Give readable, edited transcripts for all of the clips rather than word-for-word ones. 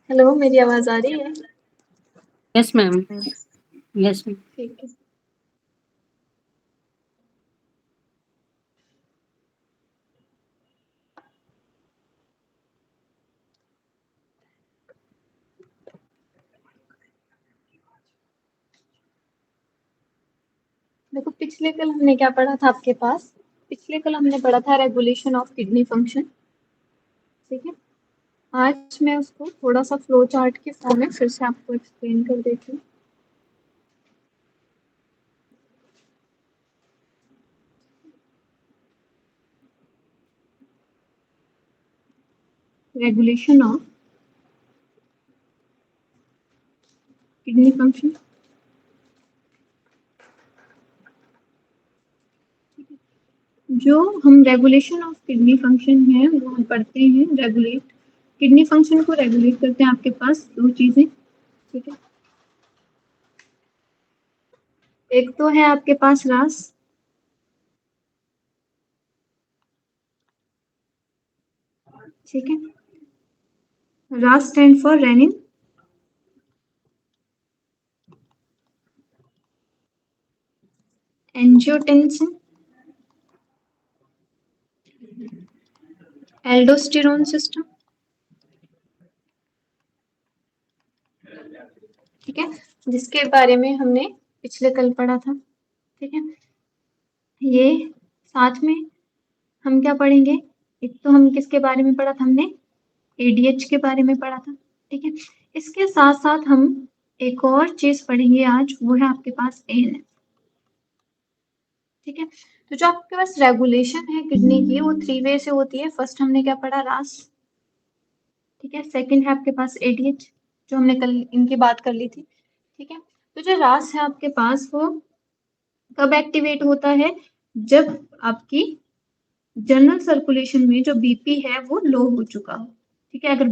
Hello, मेरी आवाज आ रही है? Yes ma'am. Yes ma'am. ठीक है। देखो, पिछले कल हमने क्या पढ़ा था आपके पास? पिछले कल हमने पढ़ा था रेगुलेशन ऑफ किडनी फंक्शन। ठीक है। आज मैं उसको थोड़ा सा फ्लो चार्ट के फॉर्म में फिर से आपको एक्सप्लेन कर देती हूँ। Regulation of kidney function. जो हम रेगुलेशन ऑफ किडनी फंक्शन है वो हम पढ़ते हैं। रेगुलेट किडनी फंक्शन को रेगुलेट करते हैं आपके पास दो चीजें। ठीक है। एक तो है आपके पास रास। ठीक है। RAAS stand for renin. Angiotensin, aldosterone system. ठीक है, जिसके बारे में हमने पिछले कल पढ़ा था। ठीक है। ये साथ में हम क्या पढ़ेंगे? एक तो हम किसके बारे में पढ़ा था हमने? एडीएच के बारे में पढ़ा था। ठीक है। इसके साथ साथ हम एक और चीज पढ़ेंगे आज, वो है आपके पास एएनएफ। ठीक है। तो जो आपके पास रेगुलेशन है किडनी की वो 3 वे से होती है। फर्स्ट हमने क्या पढ़ा? रास। ठीक है। सेकंड है आपके पास एडीएच, जो हमने कल इनकी बात कर ली थी। ठीक है। तो जो रास है आपके पास वो कब एक्टिवेट होता है? जब आपकी जनरल सर्कुलेशन में जो बीपी है वो लो हो चुका हो। ठीक है। अगर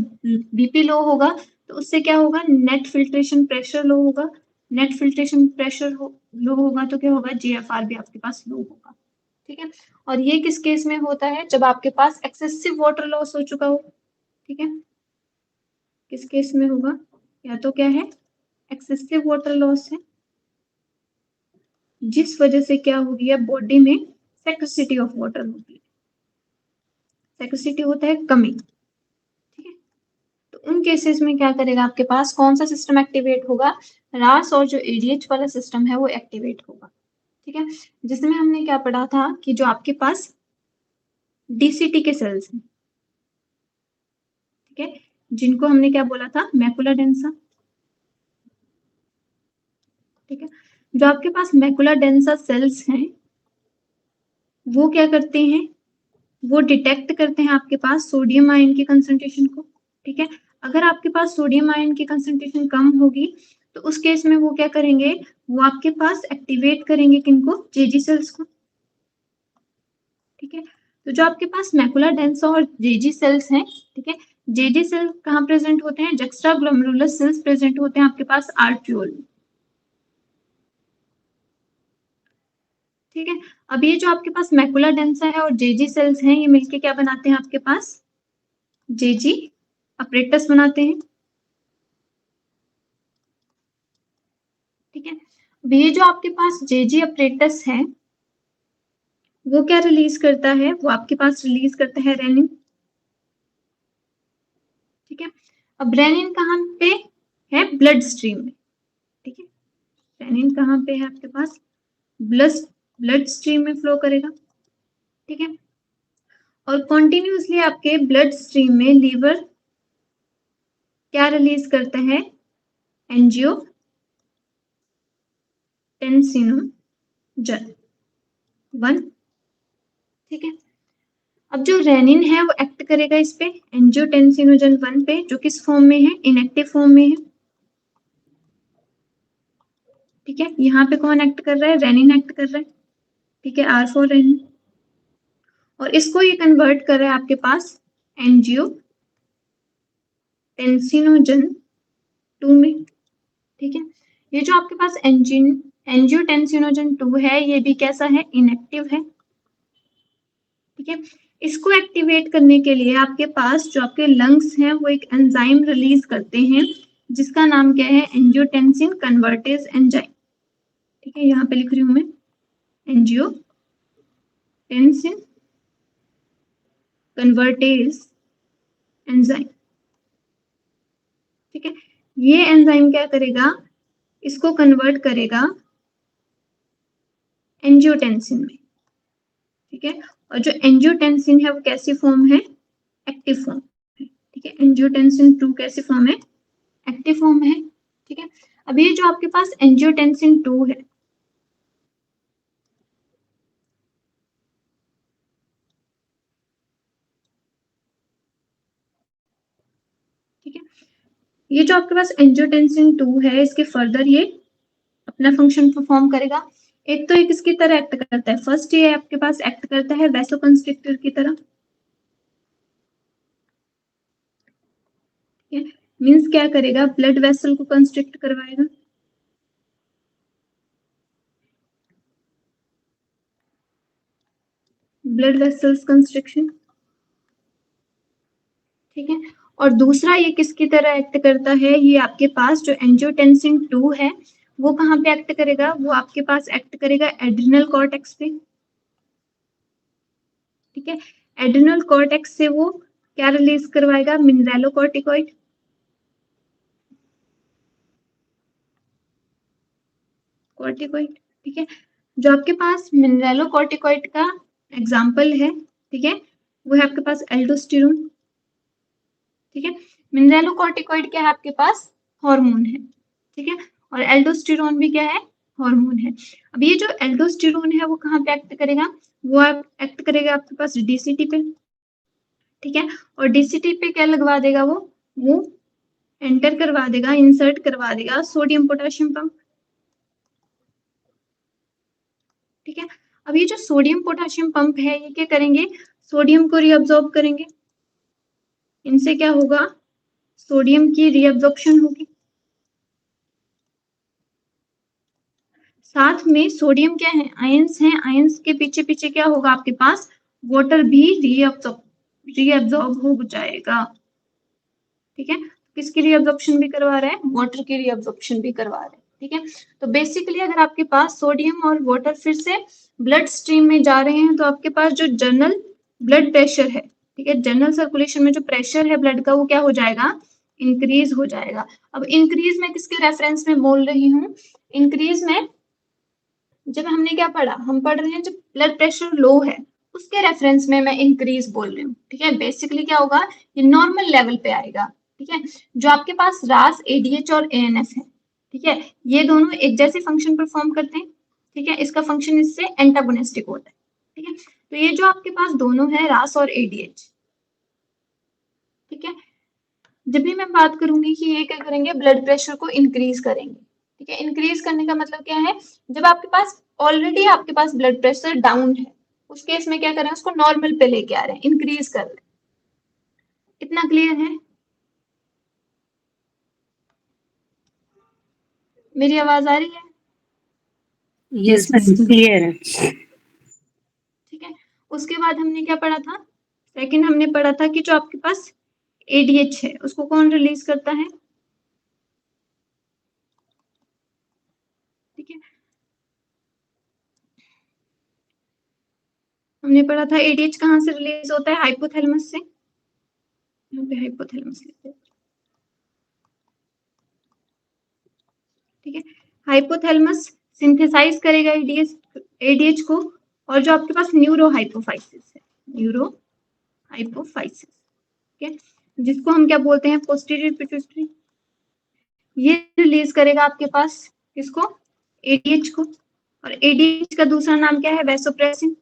बीपी लो होगा तो उससे क्या होगा? नेट फिल्ट्रेशन प्रेशर लो होगा। नेट फिल्ट्रेशन प्रेशर लो होगा तो क्या होगा? जीएफआर भी आपके पास लो होगा। ठीक है। और ये किस केस में होता है? जब आपके पास एक्सेसिव वाटर लॉस हो चुका हो। ठीक है। किस केस में होगा? या तो क्या है? एक्सेसिव वाटर लॉस है, जिस वजह से क्या हो गया? बॉडी में सेक्रेसिटी ऑफ वाटर होगी। सेक्रेसिटी होता है कमी। ठीक है। तो उन केसेस में क्या करेगा? आपके पास कौन सा सिस्टम एक्टिवेट होगा? रास और जो एडीएच वाला सिस्टम है वो एक्टिवेट होगा। ठीक है। जिसमें हमने क्या पढ़ा था कि जो आपके पास डीसीटी के सेल्स हैं, ठीक है, जिनको हमने क्या बोला था? Macula densa. ठीक है। जो आपके पास मैकुला डेंसा सेल्स हैं वो क्या करते हैं? वो डिटेक्ट करते हैं आपके पास सोडियम आयन की कंसंट्रेशन को। ठीक है। अगर आपके पास सोडियम आयन की कंसंट्रेशन कम होगी तो उस केस में वो क्या करेंगे? वो आपके पास एक्टिवेट करेंगे किनको? जेजी सेल्स को। ठीक है। तो जो आपके पास मैकुला डेंसा और जेजी सेल्स हैं, ठीक है, जेजी सेल कहाँ प्रेजेंट होते हैं? जक्स्ट्रा ग्लोमेरुलस सेल्स प्रेजेंट होते हैं आपके पास आर्ट्रियोल में। ठीक है। अब ये जो आपके पास मैकुला डेंसा है और जेजी सेल्स हैं, ये मिलके क्या बनाते हैं आपके पास? जेजी अपरेटस बनाते हैं। ठीक है। अब ये जो आपके पास जेजी अपरेटस है वो क्या रिलीज करता है? वो आपके पास रिलीज करता है रेनिन। ठीक है। अब रेनिन कहाँ पे है? ब्लड स्ट्रीम में। ठीक है। रेनिन कहाँ पे है आपके पास? ब्लड ब्लड स्ट्रीम में फ्लो करेगा। ठीक है। और कॉन्टिन्यूसली आपके ब्लड स्ट्रीम में लीवर क्या रिलीज करता है? एंजियोटेंसिनोजन 1। ठीक है। अब जो रेनिन है वो एक्ट करेगा इस पे एंजियोटेंसिनोजन 1 पे, जो किस फॉर्म में है? इनएक्टिव फॉर्म में है। ठीक है। यहाँ पे कौन एक्ट कर रहा है? रेनिन एक्ट कर रहा है। ठीक है। R for renin. और इसको ये कन्वर्ट कर रहा है आपके पास एंजियोटेंसिनोजन 2 में। ठीक है। ये जो आपके पास एंजियोटेंसिनोजन 2 है ये भी कैसा है? इनएक्टिव है। ठीक है। इसको एक्टिवेट करने के लिए आपके पास जो आपके लंग्स हैं वो एक एंजाइम रिलीज करते हैं जिसका नाम क्या है, एंजियोटेंसिन कन्वर्टेज एंजाइम। ठीक है, यहाँ पे लिख रही हूं मैं, एंजियोटेंसिन कन्वर्टेज एंजाइम। ठीक है, ये एंजाइम क्या करेगा, इसको कन्वर्ट करेगा एंजियोटेंसिन में। ठीक है, और जो एंजियोटेंसिन है वो कैसी फॉर्म है, एक्टिव फॉर्म है। ठीक है, एंजियोटेंसिन 2 कैसी फॉर्म है, एक्टिव फॉर्म है। ठीक है, अब ये जो आपके पास एंजियोटेंसिन 2 है, ठीक है, ये जो आपके पास एंजियोटेंसिन 2 है, इसके फर्दर ये अपना फंक्शन परफॉर्म करेगा। एक तो ये किसकी तरह एक्ट करता है, फर्स्ट ये आपके पास एक्ट करता है वैसोकंस्ट्रिक्टर की तरह। मींस क्या करेगा, ब्लड वेसल को कंस्ट्रिक्ट करवाएगा। Blood vessels constriction. ठीक है, और दूसरा ये किसकी तरह एक्ट करता है, ये आपके पास जो एंजियोटेंसिन 2 है वो कहाँ पे एक्ट करेगा, वो आपके पास एक्ट करेगा एड्रिनल कॉर्टेक्स पे। ठीक है, एड्रिनल कॉर्टेक्स से वो क्या रिलीज करवाएगा, मिनरलोकॉर्टिकॉइड। कॉर्टिकॉइड। ठीक है, जो आपके पास मिनरलोकॉर्टिकॉइड का एग्जाम्पल है, ठीक है, वो है आपके पास एल्डोस्टेरोन। ठीक है, मिनरलोकॉर्टिकॉइड क्या है आपके पास, हार्मोन है। ठीक है, और एल्डोस्टेरोन भी क्या है, हार्मोन है। अब ये जो एल्डोस्टेरोन है वो कहाँ पे एक्ट करेगा, वो एक्ट करेगा आपके पास डीसीटी पे। ठीक है, और डीसीटी पे क्या लगवा देगा, वो एंटर करवा देगा, इंसर्ट करवा देगा सोडियम पोटेशियम पंप। ठीक है, अब ये जो सोडियम पोटेशियम पंप है ये क्या करेंगे, सोडियम को रीअब्सॉर्ब करेंगे। इनसे क्या होगा, सोडियम की रीअब्सॉर्प्शन होगी। साथ में सोडियम क्या है, आयंस हैं, आयंस के पीछे पीछे क्या होगा आपके पास, वाटर भी रीअब्सॉर्ब हो जाएगा। ठीक है, किसकी रीअब्सॉर्प्शन भी करवा रहा है, वाटर की रीअब्सॉर्प्शन भी करवा रहा है। ठीक है, तो बेसिकली अगर आपके पास सोडियम और वाटर फिर से ब्लड स्ट्रीम में जा रहे हैं तो आपके पास जो जनरल ब्लड प्रेशर है, ठीक है, जनरल सर्कुलेशन में जो प्रेशर है ब्लड का वो क्या हो जाएगा, इंक्रीज हो जाएगा। अब इंक्रीज में किसके रेफरेंस में बोल रही हूँ, इंक्रीज में जब हमने क्या पढ़ा, हम पढ़ रहे हैं जब ब्लड प्रेशर लो है उसके रेफरेंस में मैं इंक्रीज बोल रही हूँ। ठीक है, बेसिकली क्या होगा, ये नॉर्मल लेवल पे आएगा। ठीक है, जो आपके पास रास एडीएच और एएनएफ है, ठीक है, ये दोनों एक जैसे फंक्शन परफॉर्म करते हैं। ठीक है, इसका फंक्शन इससे एंटागोनिस्टिक होता है। ठीक है, तो ये जो आपके पास दोनों है रास और एडीएच, ठीक है, जब भी मैं बात करूंगी कि ये क्या करेंगे, ब्लड प्रेशर को इंक्रीज करेंगे। ठीक है, इंक्रीज करने का मतलब क्या है, जब आपके पास ऑलरेडी आपके पास ब्लड प्रेशर डाउन है उस केस में क्या करें, उसको नॉर्मल पे लेके आ रहे हैं, इंक्रीज कर रहे हैं। इतना क्लियर है, मेरी आवाज आ रही है, यस मैम, क्लियर है। ठीक है। उसके बाद हमने क्या पढ़ा था, सेकंड हमने पढ़ा था कि जो आपके पास एडीएच है उसको कौन रिलीज करता है, ठीक है, हमने पढ़ा था एडीएच कहाँ से रिलीज होता है, हाइपोथैलेमस से। यहाँ पे हाइपोथैलेमस लिखते हैं। ठीक है, हाइपोथैलेमस सिंथेसाइज करेगा एडीएच को, और जो आपके पास न्यूरो हाइपोफाइसिस है, न्यूरो हाइपोफाइसिस, ठीक है, जिसको हम क्या बोलते हैं, पोस्टीरियर पिट्यूटरी, ये रिलीज करेगा आपके पास किसको, एडीएच को। और एडीएच का दूसरा नाम क्या है, वैसोप्रेसिन।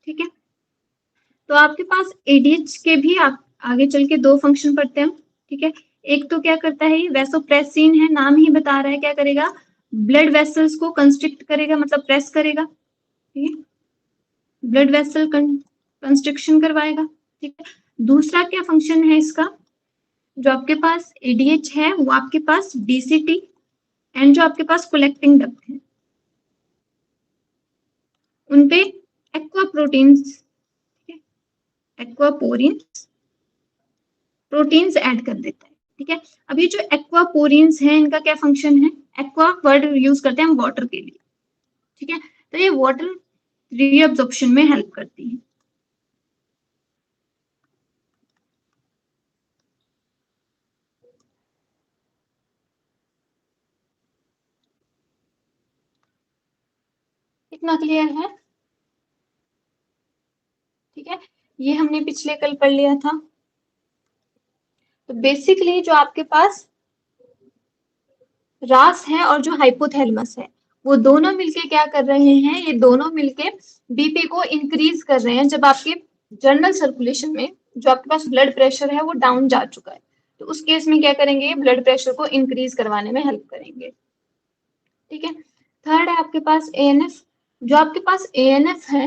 ठीक है, तो आपके पास एडीएच के भी आप आगे चल के दो फंक्शन पढ़ते हैं। ठीक है, एक तो क्या करता है, ये वैसोप्रेसिन है, नाम ही बता रहा है क्या करेगा, ब्लड वेसल्स को कंस्ट्रिक्ट करेगा, मतलब प्रेस करेगा। ठीक है, ब्लड वेसल कंस्ट्रिक्शन करवाएगा। ठीक है, दूसरा क्या फंक्शन है इसका, जो आपके पास एडीएच है वो आपके पास डीसीटी एंड जो आपके पास कलेक्टिंग डक्ट है, उनपे aqua proteins, aquaporins proteins add कर देता है। ठीक है, अब ये जो एक्वापोरिन्स हैं इनका क्या फंक्शन है? एक्वा वर्ड यूज करते हैं हम वाटर के लिए। ठीक है, तो ये वाटर रीअब्जॉर्प्शन में हेल्प करती है। इतना क्लियर है? ठीक है, ये हमने पिछले कल पढ़ लिया था। तो बेसिकली जो आपके पास रास है और जो हाइपोथैलेमस है वो दोनों मिलके क्या कर रहे हैं? ये दोनों मिलके बीपी को इंक्रीज कर रहे हैं। जब आपके जनरल सर्कुलेशन में जो आपके पास ब्लड प्रेशर है वो डाउन जा चुका है, तो उस केस में क्या करेंगे? ब्लड प्रेशर को इंक्रीज करवाने में हेल्प करेंगे। ठीक है, थर्ड है आपके पास एएनएफ। जो आपके पास एएनएफ है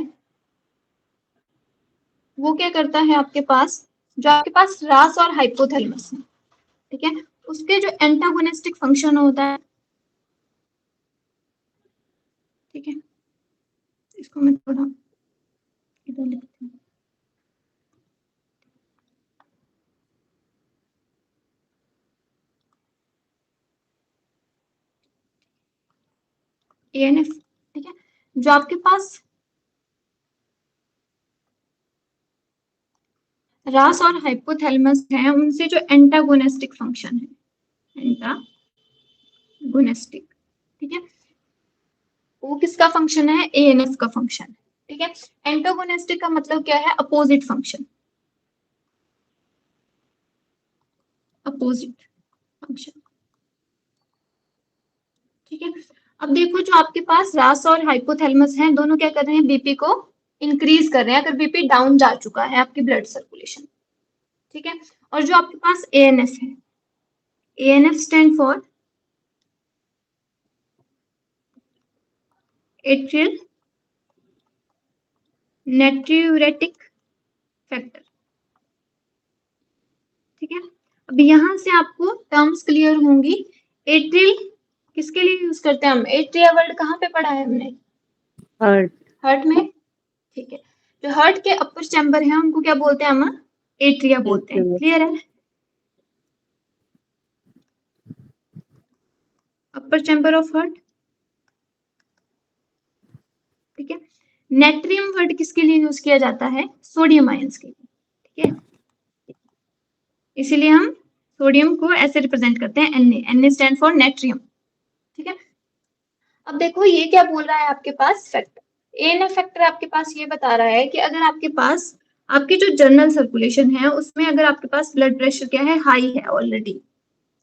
वो क्या करता है? आपके पास जो आपके पास रास और हाइपोथैलेमस है, ठीक है, उसके जो एंटागोनिस्टिक फंक्शन होता है, ठीक है, इसको मैं थोड़ा इधर लिखती हूँ। एएनएफ, ठीक है, जो आपके पास रास और हाइपोथैलेमस है उनसे जो एंटागोनिस्टिक फंक्शन है, एंटागोनिस्टिक, ठीक है, वो किसका फंक्शन है? एएनएफ का फंक्शन। ठीक है, एंटागोनिस्टिक का मतलब क्या है? Opposite function, opposite function. ठीक है, अब देखो जो आपके पास रास और हाइपोथैलेमस हैं दोनों क्या कर रहे हैं? बीपी को इंक्रीज कर रहे हैं अगर बीपी डाउन जा चुका है आपकी ब्लड सर्कुलेशन। ठीक है, और जो आपके पास एएनएफ है, ANF stand for atrial natriuretic factor. ठीक है, अब यहां से आपको टर्म्स क्लियर होंगी। एट्रियल किसके लिए यूज करते हैं हम? एट्रिया वर्ड कहाँ पे पढ़ा है हमने? हार्ट। हार्ट में। ठीक है, जो हार्ट के अपर चैम्बर है उनको क्या बोलते हैं हम? एट्रिया बोलते हैं। क्लियर है? अपर चैम्बर ऑफ हार्ट। ठीक है, नेट्रियम वर्ड किसके लिए यूज किया जाता है? सोडियम आयंस के लिए। ठीक है, इसीलिए हम सोडियम को ऐसे रिप्रेजेंट करते हैं, Na स्टैंड फॉर नेट्रियम। ठीक है, अब देखो ये क्या बोल रहा है आपके पास? फैक्टर एएनएफ फैक्टर आपके पास ये बता रहा है कि अगर आपके पास आपकी जो जनरल सर्कुलेशन है उसमें अगर आपके पास ब्लड प्रेशर क्या है? हाई है ऑलरेडी।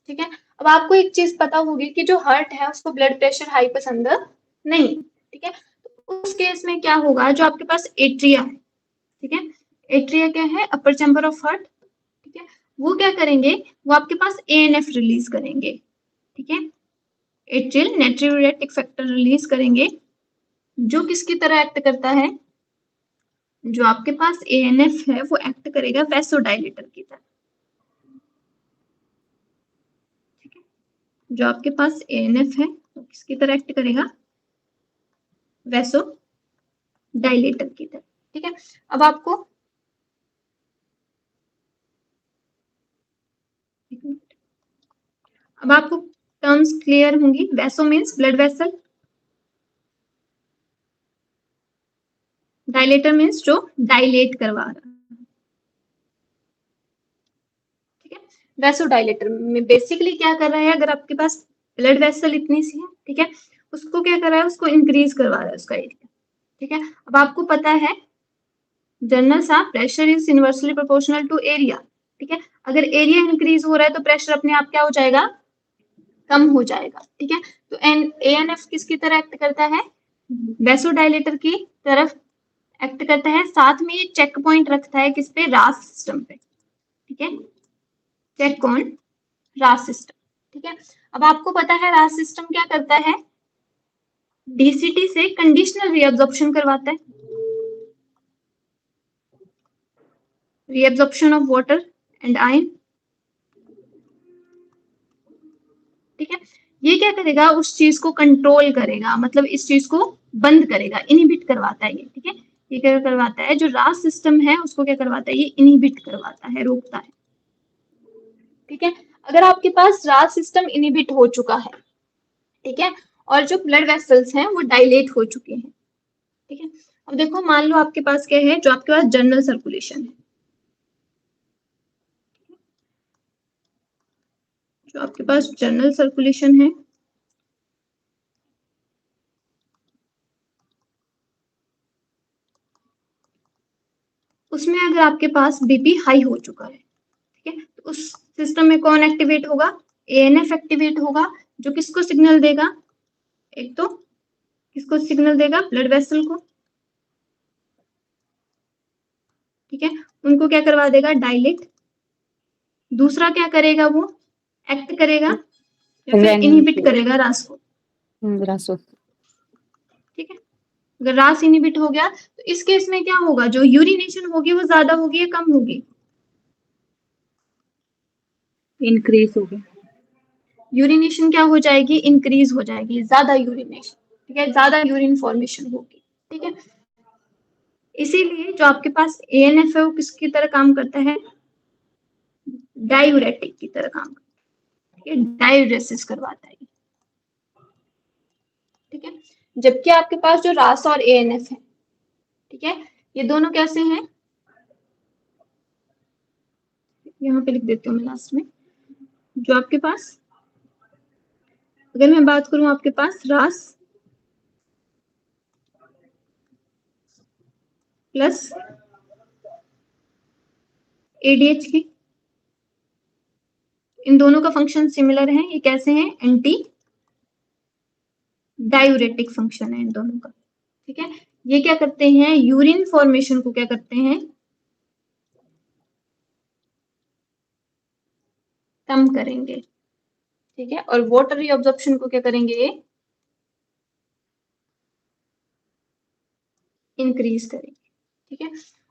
ठीक है, अब आपको एक चीज पता होगी कि जो हार्ट है उसको ब्लड प्रेशर हाई पसंद नहीं। ठीक है, तो उस केस में क्या होगा? जो आपके पास एट्रिया है, ठीक है, एट्रिया क्या है? अपर चैम्बर ऑफ हार्ट। ठीक है, वो क्या करेंगे? वो आपके पास एएनएफ रिलीज करेंगे। ठीक है, एट्रियल नेट्रियूरेटिक फैक्टर रिलीज करेंगे, जो किसकी तरह एक्ट करता है? जो आपके पास एएनएफ है वो एक्ट करेगा वैसोडाइलेटर की तरह। ठीक है, जो आपके पास एएनएफ है वो किसकी तरह एक्ट करेगा? वैसोडाइलेटर की तरह। ठीक है, अब आपको अब आपको टर्म्स क्लियर होंगी। Vaso means blood vessel, dilator means जो डायलेट करवा रहा। ठीक है, वैसोडाइलेटर में बेसिकली क्या कर रहा है? अगर आपके पास ब्लड वेसल इतनी सी है, ठीक है, उसको क्या कर रहा है? उसको इंक्रीज करवा रहा है उसका एरिया। ठीक है, अब आपको पता है जनरल सा pressure is inversely proportional to area. ठीक है, अगर एरिया इंक्रीज हो रहा है तो प्रेशर अपने आप क्या हो जाएगा? कम हो जाएगा। ठीक है, तो एएनएफ किसकी तरह एक्ट करता है? वैसोडाइलेटर की तरफ एक्ट करता है। साथ में ये चेक पॉइंट रखता है किस पे? रास सिस्टम पे। ठीक है, चेक ऑन रास सिस्टम। ठीक है, अब आपको पता है रास सिस्टम क्या करता है? डीसीटी से कंडीशनल रीअब्जॉर्प्शन करवाता है, reabsorption of water and ion. ठीक है, ये क्या करेगा, उस चीज को कंट्रोल करेगा, मतलब इस चीज को बंद करेगा, इनहिबिट करवाता है ये, ठीक है। ये क्या करवाता है, जो रास सिस्टम है उसको क्या करवाता है, ये इनहिबिट करवाता है, रोकता है, ठीक है। अगर आपके पास रास सिस्टम इनहिबिट हो चुका है, ठीक है, और जो ब्लड वेसल्स हैं वो डायलेट हो चुके हैं, ठीक है। अब देखो, मान लो आपके पास क्या है, जो आपके पास जनरल सर्कुलेशन है, जो आपके पास जनरल सर्कुलेशन है, उसमें अगर आपके पास बीपी हाई हो चुका है, ठीक है, तो उस सिस्टम में कौन एक्टिवेट होगा, एएनएफ एक्टिवेट होगा, जो किसको सिग्नल देगा, एक तो किसको सिग्नल देगा, ब्लड वेसल को, ठीक है, उनको क्या करवा देगा, डायलेट। दूसरा क्या करेगा, वो एक्ट करेगा या फिर इनहिबिट करेगा रास को, रासो। ठीक है। अगर रास इनहिबिट हो गया तो इस केस में क्या होगा, जो यूरिनेशन होगी वो ज्यादा होगी या कम होगी, इंक्रीज हो गया। यूरिनेशन क्या हो जाएगी, इंक्रीज हो जाएगी, ज्यादा यूरिनेशन, ठीक है, ज्यादा यूरिन फॉर्मेशन होगी, ठीक है। इसीलिए जो आपके पास एएनएफ है वो किसकी तरह काम करता है, डायूरेटिक की तरह काम करता है, डायूरेसिस करवाता है, ठीक है। जबकि आपके पास जो रास और एएनएफ है, ठीक है, ये दोनों कैसे हैं, यहाँ पे लिख देती हूँ मैं लास्ट में, जो आपके पास, अगर मैं बात करूं आपके पास रास प्लस एडीएच की, इन दोनों का फंक्शन सिमिलर है, ये कैसे हैं, एंटी डायूरेटिक फंक्शन है इन दोनों का, ठीक है। ये क्या करते हैं, यूरिन फॉर्मेशन को क्या करते हैं, कम करेंगे, ठीक है, और वाटर रीअब्जॉर्प्शन को क्या करेंगे, इंक्रीज करेंगे, ठीक है।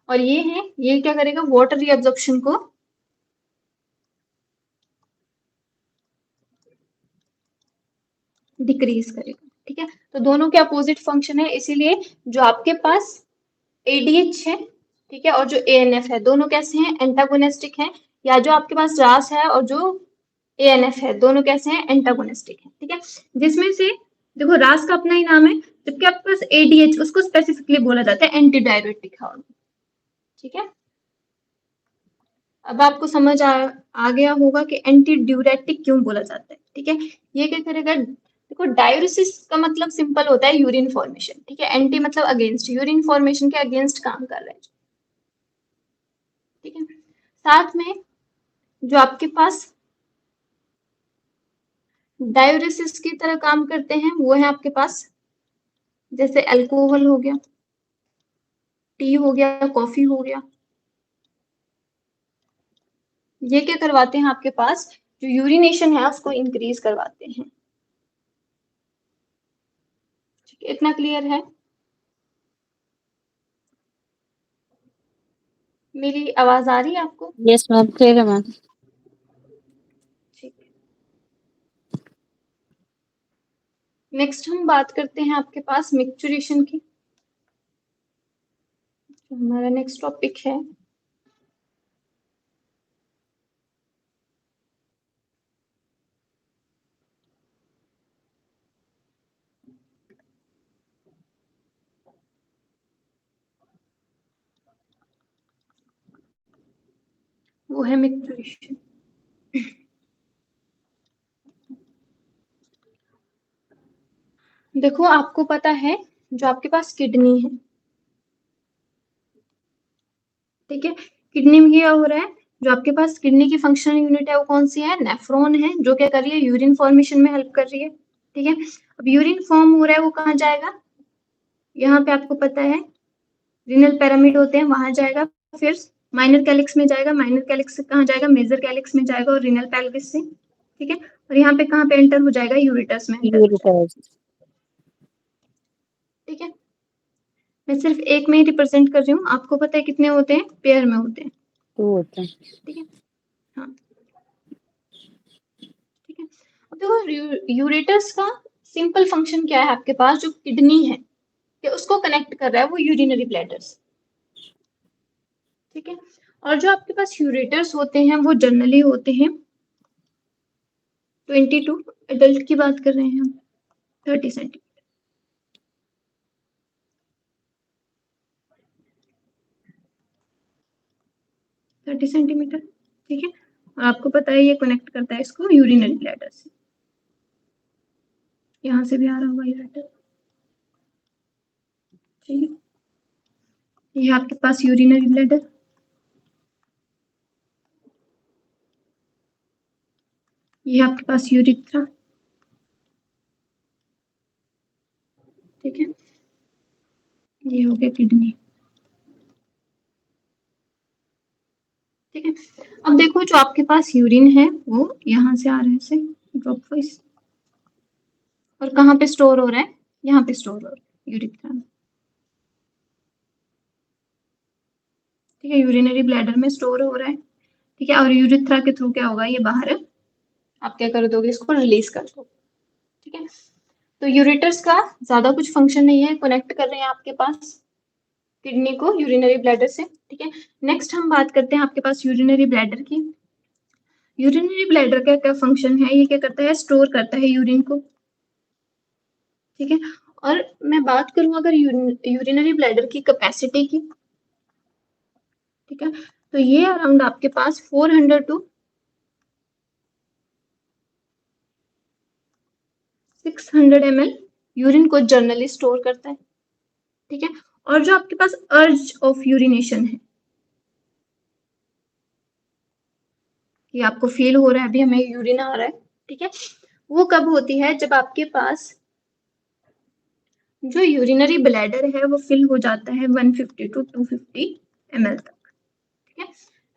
और ये है, ये क्या करेगा, वाटर रीअब्जॉर्प्शन को डिक्रीज करेगा, ठीक है। तो दोनों के अपोजिट फंक्शन है, इसीलिए जो आपके पास एडीएच है, ठीक है, और जो एएनएफ है, दोनों कैसे हैं, एंटागोनिस्टिक हैं, या जो आपके पास रास है और जो एएनएफ है, दोनों कैसे हैं, एंटागोनिस्टिक हैं, ठीक है। जिसमें से देखो, रास का अपना ही नाम है, जबकि आपके पास एडीएच, उसको स्पेसिफिकली बोला जाता है एंटी हार्मोन, ठीक है। अब आपको समझ आ गया होगा कि एंटी ड्यूरेटिक क्यों बोला जाता है, ठीक है। ये क्या करेगा, देखो, डायूरेसिस का मतलब सिंपल होता है यूरिन फॉर्मेशन, ठीक है, एंटी मतलब अगेंस्ट, यूरिन फॉर्मेशन के अगेंस्ट काम कर रहा है, ठीक है। साथ में जो आपके पास डायूरेसिस की तरह काम करते हैं वो है आपके पास, जैसे अल्कोहल हो गया, टी हो गया, कॉफी हो गया, ये क्या करवाते हैं, आपके पास जो यूरिनेशन है उसको इंक्रीज करवाते हैं, ठीक है। इतना क्लियर है, मेरी आवाज आ रही है आपको, यस मैम, क्लियर है मैम। ठीक है। नेक्स्ट हम बात करते हैं आपके पास मिक्सचुरेशन की, तो हमारा नेक्स्ट टॉपिक है वो है मिक्सचुरेशन। देखो, आपको पता है जो आपके पास किडनी है, ठीक है, किडनी में क्या हो रहा है, जो आपके पास किडनी की फंक्शनल यूनिट है वो कौन सी है, नेफ्रॉन है, जो क्या कर रही है, यूरिन फॉर्मेशन में हेल्प कर रही है, ठीक है। अब यूरिन फॉर्म हो रहा है, वो कहाँ जाएगा, यहाँ पे आपको पता है रीनल पिरामिड होते हैं, वहां जाएगा, फिर माइनर कैलिक्स में जाएगा, माइनर कैलिक्स से कहाँ जाएगा, मेजर कैलिक्स में जाएगा, और रीनल पेल्विस से, ठीक है। और यहाँ पे कहाँ पे एंटर हो जाएगा, यूरेटस में एंटर हो जाएगा, ठीक है। मैं सिर्फ एक में ही रिप्रेजेंट कर रही हूँ, आपको पता है कितने होते हैं, पेयर में होते हैं, तो होता है। ठीक है। हाँ, ठीक है। अब देखो यूरेटर्स का सिंपल फंक्शन क्या है आपके पास, जो किडनी है कि उसको कनेक्ट कर रहा है वो यूरिनरी ब्लैडर्स, ठीक है। और जो आपके पास यूरेटर्स होते हैं वो जनरली होते हैं 22, एडल्ट की बात कर रहे हैं हम, 30 सेंटीमीटर, 30 सेंटीमीटर, ठीक है। और आपको पता है ये कनेक्ट करता है इसको यूरिनरी ब्लैडर से, यहाँ से भी आ रहा होगा यूरेटर, ठीक है। ये आपके पास यूरिनरी ब्लैडर, ये आपके पास यूरिथ्रा, ठीक है। ये हो गया किडनी, ठीक है। अब देखो जो आपके पास यूरिन है वो यहाँ से आ रहा है ऐसे ड्रॉप वाइज, और कहाँ पे स्टोर हो रहा है, यहाँ पे स्टोर हो रहा है यूरिथ्रा में, ठीक है। यूरिनरी ब्लैडर में स्टोर हो रहा है, ठीक है। और यूरिथ्रा के थ्रू क्या होगा, ये बाहर आप क्या कर दोगे, इसको रिलीज कर दो, ठीक है। तो यूरेटर्स का ज्यादा कुछ फंक्शन नहीं है, कनेक्ट कर रहे हैं आपके पास किडनी को यूरिनरी ब्लैडर से, ठीक है। नेक्स्ट हम बात करते हैं आपके पास यूरिनरी ब्लैडर की। यूरिनरी ब्लैडर का क्या फंक्शन है, ये क्या करता है, स्टोर करता है यूरिन को, ठीक है। और मैं बात करूं अगर यूरिनरी ब्लैडर की कैपेसिटी की, ठीक है, तो ये अराउंड आपके पास 400 टू 600 ml यूरिन को जर्नली स्टोर करता है, ठीक है। और जो आपके पास अर्ज ऑफ यूरिनेशन है, कि आपको फील हो रहा है अभी हमें यूरिन आ रहा है, ठीक है, वो कब होती है, जब आपके पास जो यूरिनरी ब्लैडर है वो फिल हो जाता है 150 टू 250 ml तक, ठीक है।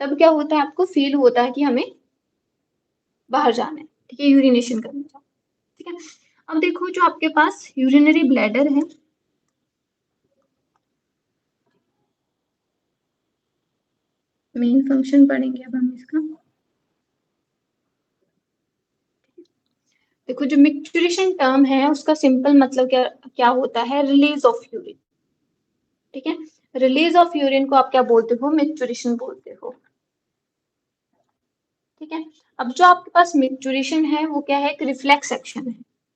तब क्या होता है, आपको फील होता है कि हमें बाहर जाना है, ठीक है, यूरिनेशन करने जाना, ठीक है। अब देखो जो आपके पास यूरिनरी ब्लैडर है, मेन फंक्शन पढ़ेंगे अब हम इसका। देखो जो मिक्चुरेशन टर्म है उसका सिंपल मतलब क्या क्या होता है, रिलीज ऑफ यूरिन, ठीक है। रिलीज ऑफ यूरिन को आप क्या बोलते हो, मिक्चुरेशन बोलते हो, ठीक है। अब जो आपके पास मिक्चुरेशन है वो क्या है, एक रिफ्लेक्स एक्शन है,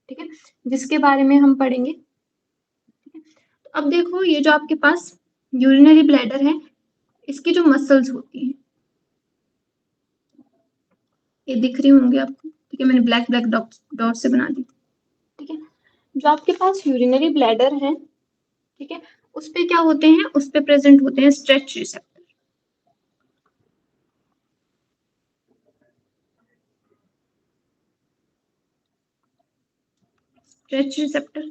ठीक है, जिसके बारे में हम पढ़ेंगे, ठीक है। तो अब देखो ये जो आपके पास यूरिनरी ब्लैडर है, इसकी जो मसल्स होती हैं ये दिख रही होंगी आपको, ठीक है, मैंने ब्लैक ब्लैक डॉट से बना दी, ठीक है। जो आपके पास यूरिनरी ब्लैडर है, ठीक है, उस पे क्या होते हैं, उस पे प्रेजेंट होते हैं स्ट्रेच रिसेप्टर, स्ट्रेच रिसेप्टर,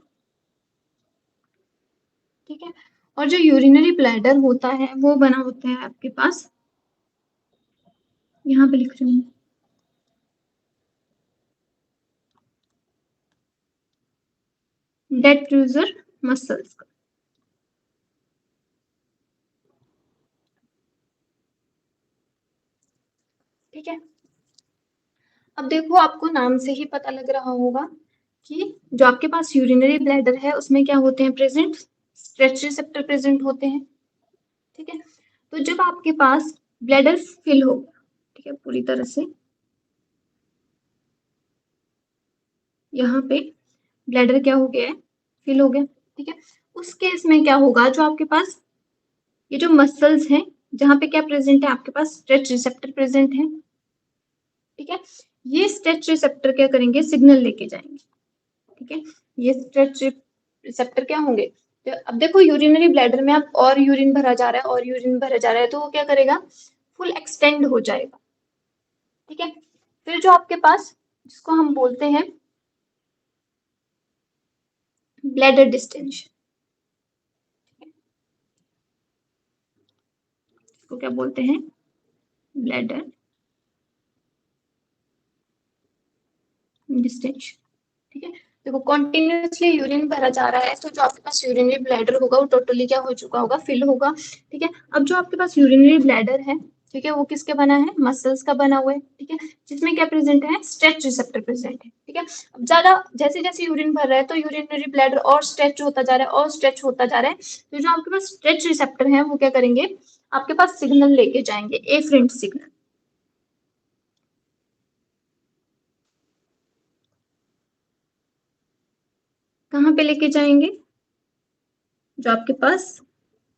ठीक है। और जो यूरिनरी ब्लैडर होता है वो बना होता है आपके पास, यहाँ पे लिख रही हूँ, डेट्रूजर मसल्स का, ठीक है। अब देखो आपको नाम से ही पता लग रहा होगा कि जो आपके पास यूरिनरी ब्लैडर है उसमें क्या होते हैं प्रेजेंट, स्ट्रेच रिसेप्टर प्रेजेंट होते हैं, ठीक है। तो जब आपके पास ब्लैडर फिल होगा, ठीक है, पूरी तरह से यहाँ पे ब्लैडर क्या हो गया है, फिल हो गया, ठीक है। उस केस में क्या होगा, जो आपके पास ये जो मसल्स हैं जहाँ पे क्या प्रेजेंट है, आपके पास स्ट्रेच रिसेप्टर प्रेजेंट है, ठीक है। ये स्ट्रेच रिसेप्टर क्या करेंगे, सिग्नल लेके जाएंगे, ठीक है। ये स्ट्रेच रिसेप्टर क्या होंगे, तो अब देखो यूरिनरी ब्लैडर में आप और यूरिन भरा जा रहा है और यूरिन भरा जा रहा है, तो वो क्या करेगा, फुल एक्सटेंड हो जाएगा, ठीक है। फिर जो आपके पास जिसको हम बोलते हैं ब्लैडर डिस्टेंशन, इसको क्या बोलते हैं, ब्लैडर डिस्टेंशन, ठीक है। देखो कॉन्टिन्यूसली यूरिन भरा जा रहा है तो जो आपके पास यूरिनरी ब्लैडर होगा वो टोटली क्या हो चुका होगा, फिल होगा, ठीक है। अब जो आपके पास यूरिनरी ब्लैडर है ठीक है, वो किसके बना है, मसल्स का बना हुआ है, ठीक है, जिसमें क्या प्रेजेंट है, स्ट्रेच रिसेप्टर प्रेजेंट है, ठीक है। अब ज्यादा जैसे जैसे यूरिन भर रहा है तो यूरिनरी ब्लैडर और स्ट्रेच होता जा रहा है और स्ट्रेच होता जा रहा है, तो जो आपके पास स्ट्रेच रिसेप्टर है वो क्या करेंगे, आपके पास सिग्नल लेके जाएंगे, एफरेंट सिग्नल। कहाँ पे लेके जाएंगे, जो आपके पास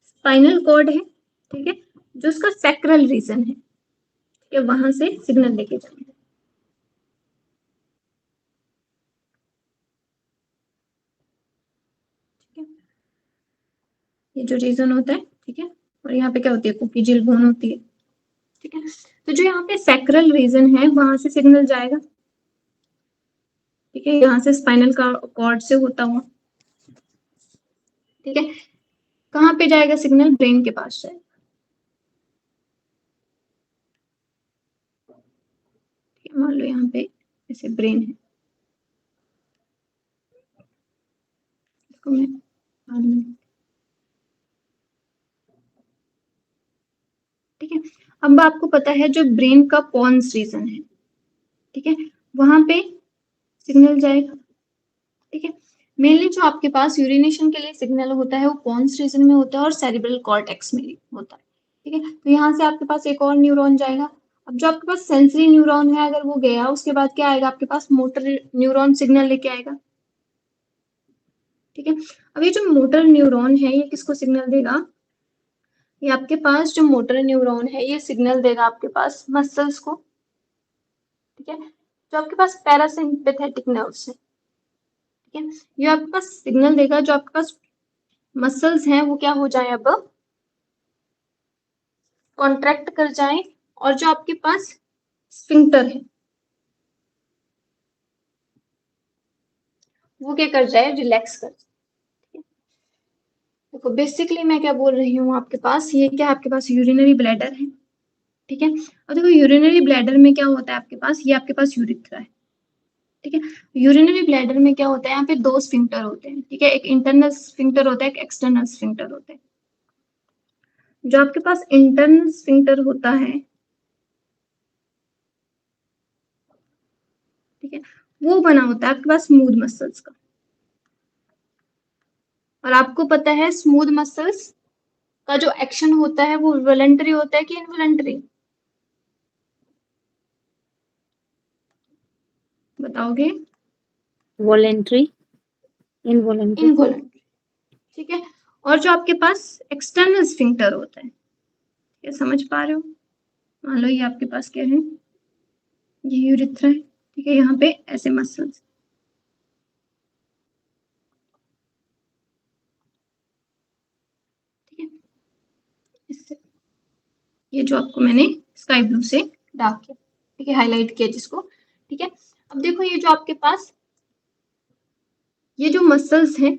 स्पाइनल कॉर्ड है, ठीक है, जो उसका सैक्रल रीजन है, ठीक है, वहां से सिग्नल लेके जाएंगे। ठीक है, ये जो रीजन होता है, ठीक है, और यहाँ पे क्या होती है, कोकिजिल बोन होती है, ठीक है। तो जो यहाँ पे सैक्रल रीजन है वहां से सिग्नल जाएगा, ठीक है, यहाँ से स्पाइनल का कॉर्ड से होता हुआ, ठीक है, कहाँ पे जाएगा सिग्नल, ब्रेन के पास जाएगा, ठीक है। मान लो यहाँ पे ऐसे ब्रेन है, इसको मैं बाद में, ठीक है। अब आपको पता है जो ब्रेन का पॉन्स रीजन है, ठीक है, वहां पे सिग्नल जाएगा, ठीक है। मेनली जो आपके पास यूरिनेशन के लिए सिग्नल होता है वो पॉन्स रीजन में होता है और सेरिब्रल कॉर्टेक्स में होता है, ठीक है। तो यहाँ से आपके पास एक और न्यूरॉन जाएगा। अब जो आपके पास सेंसरी न्यूरॉन है अगर वो गया, उसके बाद क्या आएगा आपके पास, मोटर न्यूरॉन सिग्नल लेके आएगा, ठीक है। अब ये जो मोटर न्यूरॉन है ये किसको सिग्नल देगा, ये आपके पास जो मोटर न्यूरॉन है ये सिग्नल देगा आपके पास मसल्स को, ठीक है, जो आपके पास पैरासिम्पैथेटिक नर्व्स है, ठीक है। ये आपके पास सिग्नल देगा जो आपके पास मसल्स हैं वो क्या हो जाए, अब कॉन्ट्रैक्ट कर जाए, और जो आपके पास स्फिंक्टर है वो क्या कर जाए, रिलैक्स कर जाए। देखो बेसिकली मैं क्या बोल रही हूँ, आपके पास ये क्या, आपके पास यूरिनरी ब्लैडर है, ठीक है। और देखो यूरिनरी ब्लैडर में क्या होता है आपके पास, ये आपके पास यूरिथ्रा है, ठीक है। यूरिनरी ब्लैडर में क्या होता है, यहाँ पे दो स्फिंक्टर होते हैं, ठीक है, एक इंटरनल स्फिंक्टर होता है, एक एक्सटर्नल स्फिंक्टर होता है। जो आपके पास इंटरनल स्फिंक्टर होता है, ठीक है, वो बना होता है आपके पास स्मूथ मसल्स का। और आपको पता है स्मूथ मसल्स का जो एक्शन होता है वो वॉलंटरी होता है कि इनवॉलंटरी, बताओगे, वॉलेंट्री, इनवॉलेंट्री। इनवॉलंटरी, ठीक है। और जो आपके पास एक्सटर्नल स्फिंक्टर होता है, क्या समझ पा रहे हो, मान लो ये आपके पास क्या है, ये यूरिथ्रा है, ठीक है, यहाँ पे ऐसे मसल्स, ठीक है, इससे ये जो आपको मैंने स्काई ब्लू से डार्क किया, ठीक है, हाईलाइट किया जिसको, ठीक है। अब देखो ये जो आपके पास ये जो मसल्स हैं,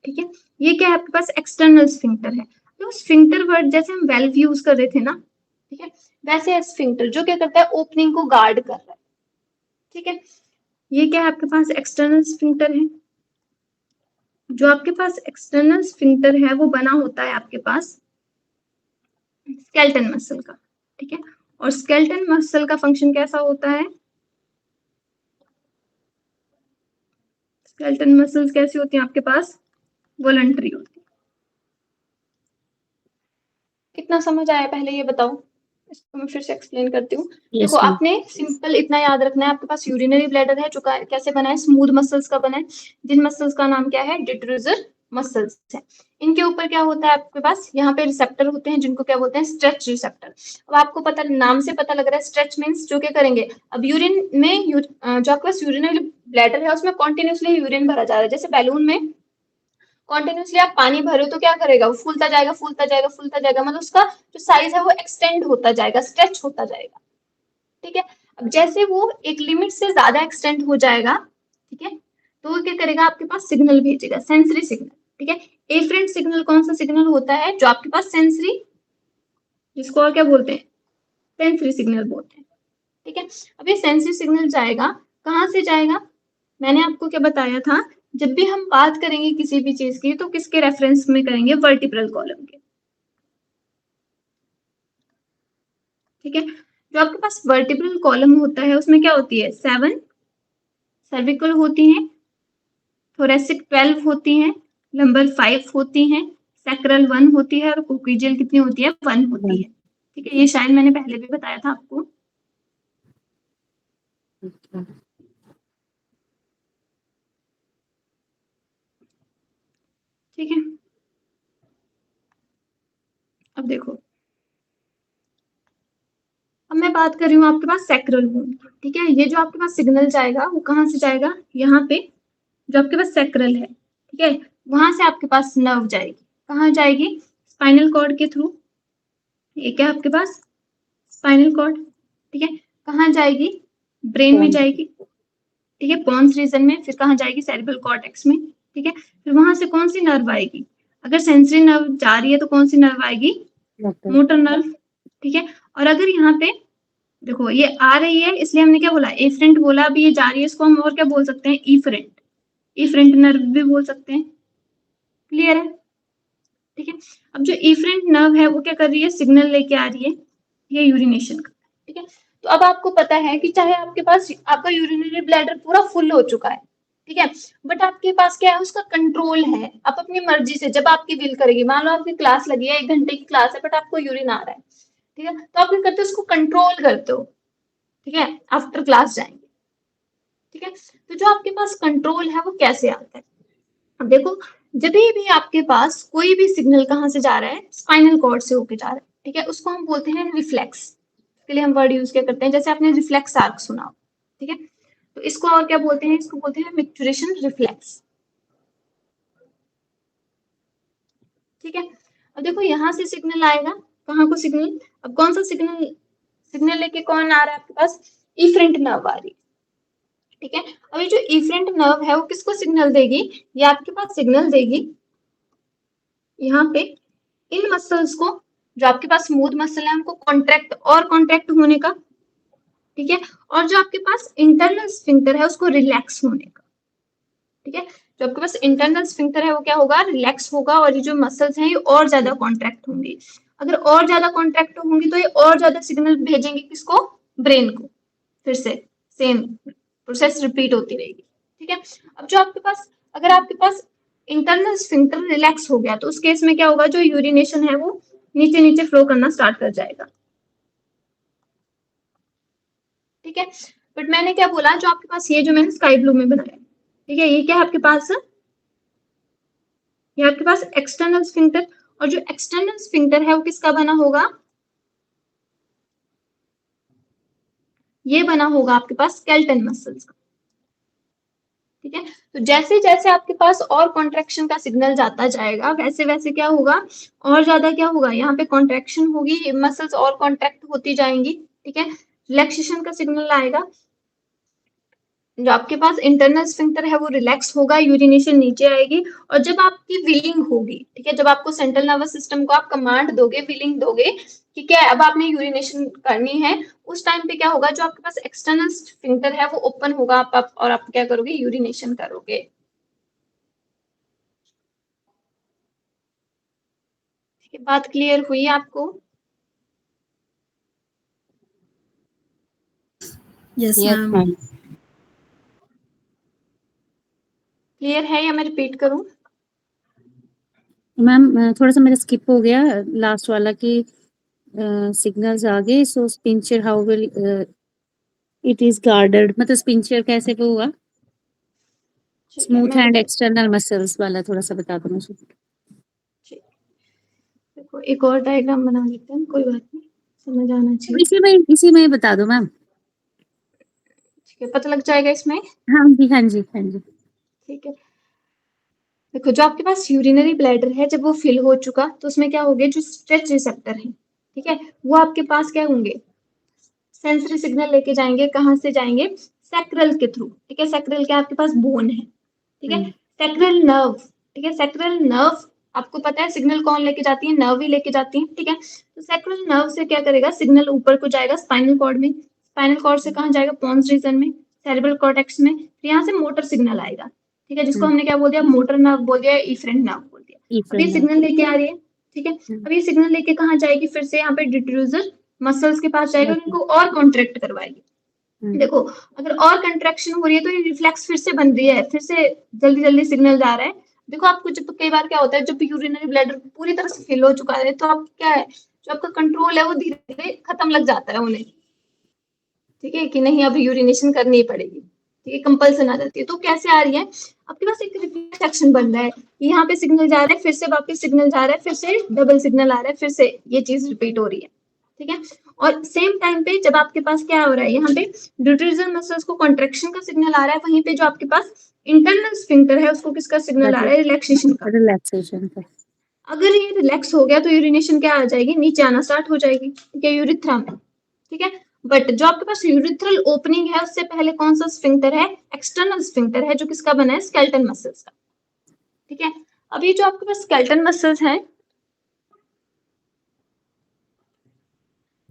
ठीक है, ये क्या है आपके पास एक्सटर्नल स्फिंक्टर है। तो स्फिंक्टर वर्ड जैसे हम वेल्व यूज कर रहे थे ना, ठीक है, वैसे है स्फिंक्टर जो क्या करता है, ओपनिंग को गार्ड कर रहा है, ठीक है। ये क्या है आपके पास एक्सटर्नल स्फिंक्टर है, जो आपके पास एक्सटर्नल स्फिंक्टर है वो बना होता है आपके पास स्केलेटन मसल का, ठीक है। और स्केलेटन मसल का फंक्शन कैसा होता है, स्केलेटन मसल्स कैसी होती हैं आपके पास, वॉलंटरी होती है। कितना समझ आया पहले ये बताओ, इसको मैं फिर से एक्सप्लेन करती हूँ। यस देखो मैम। आपने सिंपल इतना याद रखना है, आपके पास यूरिनरी ब्लैडर है जो कैसे बना है, स्मूथ मसल्स का बना है, जिन मसल्स का नाम क्या है, डिड्यूसर मसल्स है। इनके ऊपर क्या होता है आपके पास, यहाँ पे रिसेप्टर होते हैं जिनको क्या बोलते हैं, स्ट्रेच रिसेप्टर। अब आपको पता, नाम से पता लग रहा है स्ट्रेच मीन्स जो क्या करेंगे, अब यूरिन में जो आपके पास यूरिनरी ब्लैडर है उसमें कॉन्टिन्यूसली यूरिन भरा जा रहा है, जैसे बैलून में कॉन्टिन्यूसली आप पानी भरे तो क्या करेगा, वो फूलता जाएगा फूलता जाएगा फूलता जाएगा, मतलब उसका जो साइज है वो एक्सटेंड होता जाएगा, स्ट्रेच होता जाएगा, ठीक है। अब जैसे वो एक लिमिट से ज्यादा एक्सटेंड हो जाएगा, ठीक है, तो वो क्या करेगा, आपके पास सिग्नल भेजेगा, सेंसरी सिग्नल, ठीक है। एफरेंट सिग्नल कौन सा सिग्नल होता है, जो आपके पास सेंसरी, जिसको और क्या बोलते हैं, सेंसरी सिग्नल बोलते हैं, ठीक है। अब ये सेंसरी सिग्नल जाएगा, कहाँ से जाएगा, मैंने आपको क्या बताया था, जब भी हम बात करेंगे किसी भी चीज की तो किसके रेफरेंस में करेंगे, वर्टिब्रल कॉलम के, ठीक है। जो आपके पास वर्टिब्रल कॉलम होता है उसमें क्या होती है, 7 सर्विकल होती हैं, थोरेसिक 12 होती हैं, लंबर 5 होती हैं, सैक्रल 1 होती है और कोक्सीजियल कितनी होती है, 1 होती है। ठीक है, ये शायद मैंने पहले भी बताया था आपको। अच्छा। ठीक है, अब देखो, अब मैं बात कर रही हूँ आपके पास सैक्रल बोन की। ठीक है, ये जो आपके पास सिग्नल जाएगा वो कहाँ से जाएगा, यहाँ पे जो आपके पास सैक्रल है, ठीक है, वहां से आपके पास नर्व जाएगी। कहाँ जाएगी, स्पाइनल कॉर्ड के थ्रू। ये क्या आपके पास, स्पाइनल कॉर्ड। ठीक है, कहाँ जाएगी, ब्रेन में जाएगी। ठीक है, पॉन्स रीजन में। फिर कहाँ जाएगी, सेरिब्रल कॉर्टेक्स में। ठीक है, फिर वहां से कौन सी नर्व आएगी, अगर सेंसरी नर्व जा रही है तो कौन सी नर्व आएगी, मोटर नर्व। ठीक है, और अगर यहाँ पे देखो ये आ रही है इसलिए हमने क्या बोला, एफरेंट बोला। अभी ये जा रही है, इसको हम और क्या बोल सकते हैं, इफरेंट। इफरेंट नर्व भी बोल सकते हैं। क्लियर है। ठीक है, अब जो इफरेंट नर्व है वो क्या कर रही है, सिग्नल लेके आ रही है, ये यूरिनेशन का। ठीक है, तो अब आपको पता है कि चाहे आपके पास आपका यूरिनरी ब्लैडर पूरा फुल हो चुका है, ठीक है, बट आपके पास क्या है, उसका कंट्रोल है। आप अपनी मर्जी से जब आपकी विल करेगी, मान लो आपकी क्लास लगी है, 1 घंटे की क्लास है, बट आपको यूरिन आ रहा है, ठीक है, तो आप क्या करते हो, उसको कंट्रोल करते हो। ठीक है, आफ्टर क्लास जाएंगे। ठीक है, तो जो आपके पास कंट्रोल है वो कैसे आता है, अब देखो, जब भी आपके पास कोई भी सिग्नल कहाँ से जा रहा है, स्पाइनल कॉर्ड से होके जा रहा है, ठीक है, उसको हम बोलते हैं रिफ्लेक्स। इसके लिए हम वर्ड यूज क्या करते हैं, जैसे आपने रिफ्लेक्स आर्क सुना हो, ठीक है, तो इसको और क्या बोलते हैं, इसको बोलते हैं मिक्चुरेशन रिफ्लेक्स। ठीक है, अब देखो यहाँ से सिग्नल आएगा, कहाँ को सिग्नल, अब कौन सा सिग्नल, सिग्नल लेके कौन आ रहा है आपके पास, इफरेंट नर्व आ रही है। ठीक है, अब ये जो इफरेंट नर्व है वो किसको सिग्नल देगी, ये आपके पास सिग्नल देगी यहाँ पे इन मसल्स को, जो आपके पास स्मूथ मसल है उनको कॉन्ट्रैक्ट और कॉन्ट्रैक्ट होने का। ठीक है, और जो आपके पास इंटरनल स्फिंक्टर है उसको रिलैक्स होने का। ठीक है, जो आपके पास इंटरनल स्फिंक्टर है वो क्या होगा, रिलैक्स होगा, और ये जो मसल्स हैं ये और ज्यादा कॉन्ट्रैक्ट होंगी। अगर और ज्यादा कॉन्ट्रैक्ट होंगी तो ये और ज्यादा सिग्नल भेजेंगे किसको, ब्रेन को। फिर से सेम प्रोसेस रिपीट होती रहेगी। ठीक है, अब जो आपके पास, अगर आपके पास इंटरनल स्फिंक्टर रिलैक्स हो गया तो उस केस में क्या होगा, जो यूरिनेशन है वो नीचे नीचे फ्लो करना स्टार्ट कर जाएगा। ठीक है, बट मैंने क्या बोला, जो आपके पास ये जो मैंने स्काई ब्लू में बनाया, ठीक है, ये क्या है आपके पास, ये आपके पास एक्सटर्नल स्फिंक्टर, और जो एक्सटर्नल स्फिंक्टर है वो किसका बना होगा, ये बना होगा आपके पास स्केलेटन मसल्स का। ठीक है, तो जैसे जैसे आपके पास और कॉन्ट्रैक्शन का सिग्नल जाता जाएगा वैसे वैसे क्या होगा, और ज्यादा क्या होगा, यहाँ पे कॉन्ट्रैक्शन होगी, मसल्स और कॉन्ट्रैक्ट होती जाएंगी। ठीक है, रिलैक्सेशन का सिग्नल आएगा, जो आपके पास इंटरनल स्फिंक्टर है वो रिलैक्स होगा, यूरिनेशन नीचे आएगी। और जब आपकी विलिंग होगी, ठीक है, जब आपको सेंट्रल नर्वस सिस्टम को आप कमांड दोगे, विलिंग दोगे कि क्या अब आपने यूरिनेशन करनी है, उस टाइम पे क्या होगा, जो आपके पास एक्सटर्नल स्फिंक्टर है वो ओपन होगा, आप और आप क्या करोगे, यूरिनेशन करोगे। ठीक है, बात क्लियर हुई आपको। Yes yes ma'am. Ma'am. Clear है या मैं रिपीट करूं, मैम थोड़ा सा मेरा स्किप हो गया लास्ट वाला कि सिग्नल्स आ गए, so sphincter how will it is guarded, मतलब स्पिंचर कैसे वो हुआ, ठीक है, स्मूथ मैं एंड बताती एक्सटर्नल मसल्स वाला थोड़ा सा बता दो मुझे। हूँ। देखो एक और डायग्राम बना लेते हैं, कोई बात नहीं, समझ आना चाहिए। इसी में बता दो मैम। ठीक है, पता लग जाएगा इसमें। हाँ जी हाँ जी हाँ जी। ठीक है, देखो जो आपके पास यूरिनरी ब्लैडर है जब वो फिल हो चुका तो उसमें क्या हो गया, जो स्ट्रेच रिसेप्टर है, ठीक है, वो आपके पास क्या होंगे, सेंसरी सिग्नल लेके जाएंगे, कहाँ से जाएंगे, सैक्रल के थ्रू। ठीक है, सैक्रल के आपके पास बोन है, ठीक है, सैक्रल नर्व। ठीक है, सैक्रल नर्व आपको पता है सिग्नल कौन लेके जाती है, नर्व ही लेके जाती है। ठीक है, तो सैक्रल नर्व से क्या करेगा, सिग्नल ऊपर को जाएगा स्पाइनल कॉर्ड में, स्पाइनल कॉर्ड से कहाँ जाएगा, पॉन्स रीजन में, सेरेब्रल कॉर्टेक्स में, फिर यहाँ से मोटर सिग्नल आएगा। ठीक है, जिसको हमने क्या बोल दिया, मोटर नर्व बोल दिया, इफरेंट नर्व बोल दिया। अब ये सिग्नल लेके आ रही है। ठीक है, अब ये सिग्नल लेके कहाँ जाएगी, फिर से यहाँ पे डिट्रूजर मसल्स के पास जाएगी और इनको और कॉन्ट्रैक्ट करवाएगी। देखो अगर और कंट्रैक्शन हो रही है तो ये रिफ्लेक्स फिर से बन रही है, फिर से जल्दी जल्दी सिग्नल जा रहा है। देखो आपको जब कई बार क्या होता है, जब यूरिनरी ब्लैडर पूरी तरह से फिल हो चुका है तो आप क्या है, जो आपका कंट्रोल है वो धीरे धीरे खत्म लग जाता है उन्हें, ठीक है, कि नहीं अब यूरिनेशन करनी ही पड़ेगी, ठीक है, कंपल्सन आ जाती है। तो कैसे आ रही है, आपके पास एक रिफ्लेक्स एक्शन बन रहा है, यहाँ पे सिग्नल जा रहा है, फिर से वापस सिग्नल जा रहा है, फिर से डबल सिग्नल आ रहा है, फिर से ये चीज रिपीट हो रही है, ठीक है। और सेम टाइम पे जब आपके पास क्या हो रहा है, यहाँ पे ड्यूटेरियल मसल्स को कॉन्ट्रेक्शन का सिग्नल आ रहा है, वहीं पे जो आपके पास इंटरनल स्फिंक्टर है उसको किसका सिग्नल आ रहा है, रिलैक्सेशन का। रिलैक्सेशन का। अगर ये रिलैक्स हो गया तो यूरिनेशन क्या आ जाएगी, नीचे आना स्टार्ट हो जाएगी, ठीक है, यूरिथ्रा में, ठीक है। बट जो आपके पास यूरिथ्रल ओपनिंग है उससे पहले कौन सा स्फिंक्टर है, एक्सटर्नल स्फिंक्टर है, जो किसका बना है, स्केलेटन मसल्स का, ठीक है। अब ये जो आपके पास स्केलेटन मसल्स हैं,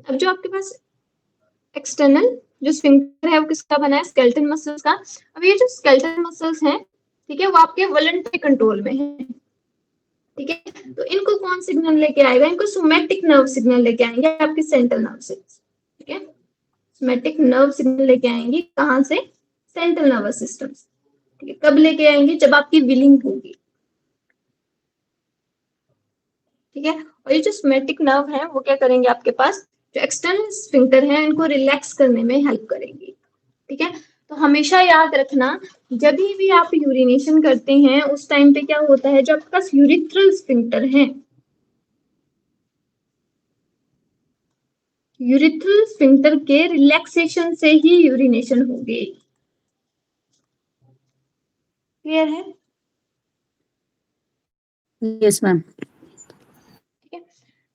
अब जो आपके पास एक्सटर्नल जो स्फिंक्टर है वो किसका बना है, स्केलेटन मसल्स का। अब ये जो स्केलेटन मसल्स हैं, ठीक है, वो आपके वॉलंटरी कंट्रोल में है, ठीक है। तो इनको कौन सिग्नल लेके आएगा, इनको सोमैटिक नर्व सिग्नल लेके आएंगे आपके सेंट्रल नर्व से, ठीक है। सोमैटिक नर्व सिग्नल लेके आएंगी कहां से, सेंट्रल नर्वस सिस्टम से, ठीक है। कब लेके आएंगे, जब आपकी विलिंग होगी, ठीक है। और ये जो सोमैटिक नर्व है वो क्या करेंगे, आपके पास जो एक्सटर्नल स्फिंक्टर है इनको रिलैक्स करने में हेल्प करेंगी, ठीक है। तो हमेशा याद रखना, जब भी आप यूरिनेशन करते हैं उस टाइम पे क्या होता है, जो आपके पास यूरिथ्रल स्फिंक्टर है, यूरिथ्रल स्फिंक्टर के रिलैक्सेशन से ही यूरिनेशन होगी, क्लियर है। Yes ma'am. ठीक है,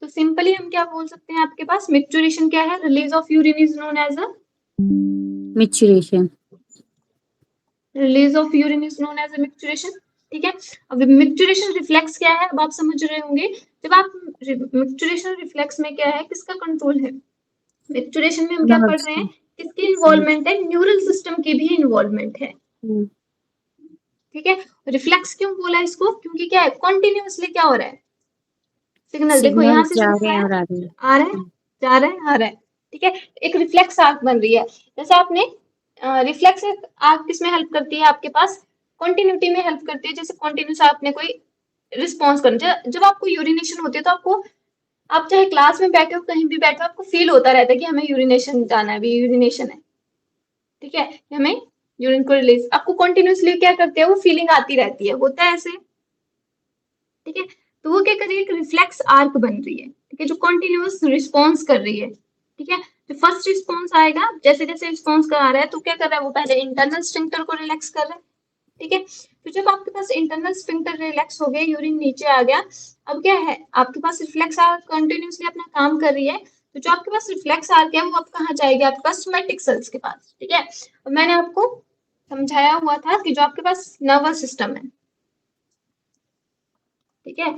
तो सिंपली हम क्या बोल सकते हैं, आपके पास मिक्चुरेशन क्या है, release of urine is known as a, micturition. Release of urine is known as a micturition, ठीक है। अब मिक्चुरेशन रिफ्लेक्स क्या है, अब आप समझ रहे होंगे, जब आप मिक्चुरेशन रिफ्लेक्स में क्या है, किसका कंट्रोल है, मिक्चुरेशन में हम क्या पढ़ रहे हैं, किसकी इन्वॉल्वमेंट है, न्यूरल सिस्टम की भी इन्वॉल्वमेंट है, ठीक है। रिफ्लेक्स क्यों बोला इसको, क्योंकि क्या है, कॉन्टिन्यूअसली क्या हो रहा है, सिग्नल, देखो यहाँ सिग्नल से जा सिग्नल रहे हैं आया, और आ रहे हैं। आ रहा है, जा रहा है, आ रहा है, ठीक है। एक रिफ्लेक्स आर्क बन रही है, जैसे आपने रिफ्लेक्स आर्क किसमें हेल्प करती है, आपके पास कॉन्टिन्यूटी में हेल्प करती है। जैसे कंटिन्यूस आपने कोई रिस्पॉन्स करना, जब आपको यूरिनेशन होती है तो आपको, आप चाहे क्लास में बैठे हो कहीं भी बैठे हो, आपको फील होता रहता है कि हमें यूरिनेशन जाना है, अभी यूरिनेशन है, ठीक है, हमें यूरिन को रिलीज, आपको कंटिन्यूसली क्या करते हैं, वो फीलिंग आती रहती है, होता है ऐसे, ठीक है। तो वो क्या कर रही है, एक रिफ्लेक्स आर्क बन रही है, ठीक है, जो कंटिन्यूअस रिस्पॉन्स कर रही है, ठीक है। जो फर्स्ट रिस्पॉन्स आएगा, जैसे जैसे रिस्पॉन्स कर आ रहा है तो क्या कर रहा है, वो पहले इंटरनल स्फिंक्टर को रिलैक्स कर रहा है, ठीक है। तो जब आपके पास इंटरनल स्फिंक्टर रिलैक्स हो गया, यूरिन नीचे आ गया, अब क्या है, आपके पास रिफ्लेक्स आर्क कंटिन्यूअसली अपना काम कर रही है, तो जो आपके पास रिफ्लेक्स आर्क है वो अब कहाँ जाएगी, आपके पास सोमैटिक सेल्स के पास, ठीक है। और मैंने आपको समझाया हुआ था कि जो आपके पास नर्वस सिस्टम है, ठीक है,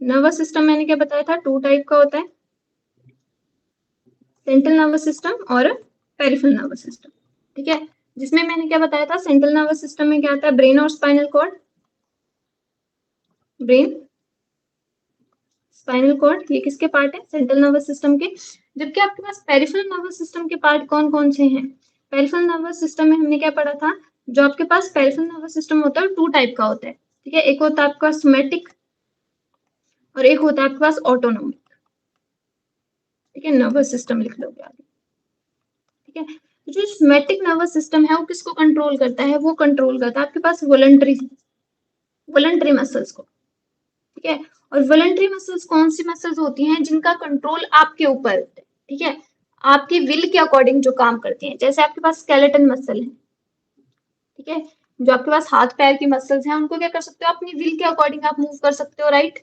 नर्वस सिस्टम मैंने क्या बताया था, टू टाइप का होता है, सेंट्रल नर्वस सिस्टम और पेरिफेरल नर्वस सिस्टम, ठीक है। जिसमें मैंने क्या बताया था, सेंट्रल नर्वस सिस्टम में क्या आता है, ब्रेन और spinal cord, brain spinal cord, ये किसके पार्ट है, सेंट्रल नर्वस सिस्टम के। जबकि आपके पास पेरिफेरल नर्वस सिस्टम के पार्ट कौन कौन से हैं, पेरिफेरल नर्वस सिस्टम में हमने क्या पढ़ा था, जो आपके पास पेरिफेरल नर्वस सिस्टम होता है टू टाइप का होता है, ठीक है। एक होता है आपका सोमैटिक और एक होता है आपके पास ऑटोनोमिक, ठीक है, नर्वस सिस्टम लिख लोगे आगे, ठीक है। तो जो सोमैटिक नर्वस सिस्टम है वो किसको कंट्रोल करता है, वो कंट्रोल करता है आपके पास वॉलंटरी वॉलंटरी मसल्स को, ठीक है। और वॉलंटरी मसल्स कौन सी मसल्स होती हैं, जिनका कंट्रोल आपके ऊपर होता है, ठीक है, आपकी विल के अकॉर्डिंग जो काम करती हैं। जैसे आपके पास स्केलेटन मसल है, ठीक है, जो आपके पास हाथ पैर की मसल्स हैं उनको क्या कर सकते हो, अपनी विल के अकॉर्डिंग आप मूव कर सकते हो, राइट,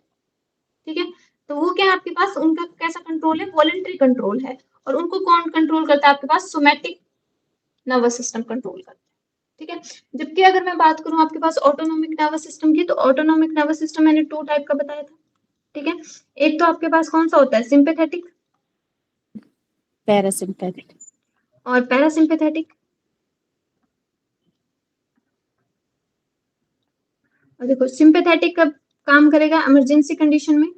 ठीक है। तो वो क्या है, आपके पास उनका कैसा कंट्रोल है, वॉलंटरी कंट्रोल है। और उनको कौन कंट्रोल करता है, आपके पास सोमैटिक नर्वस सिस्टम कंट्रोल करता है, ठीक है। जबकि अगर मैं बात करूं आपके पास ऑटोनोमिक नर्वस सिस्टम की, तो ऑटोनोमिक नर्वस सिस्टम मैंने टू टाइप का बताया था, ठीक है। एक तो आपके पास कौन सा होता है, सिंपैथेटिक पैरासिम्पैथिक। और पैरासिम्पैथेटिक। और देखो सिंपैथेटिक कब काम करेगा, इमरजेंसी कंडीशन में,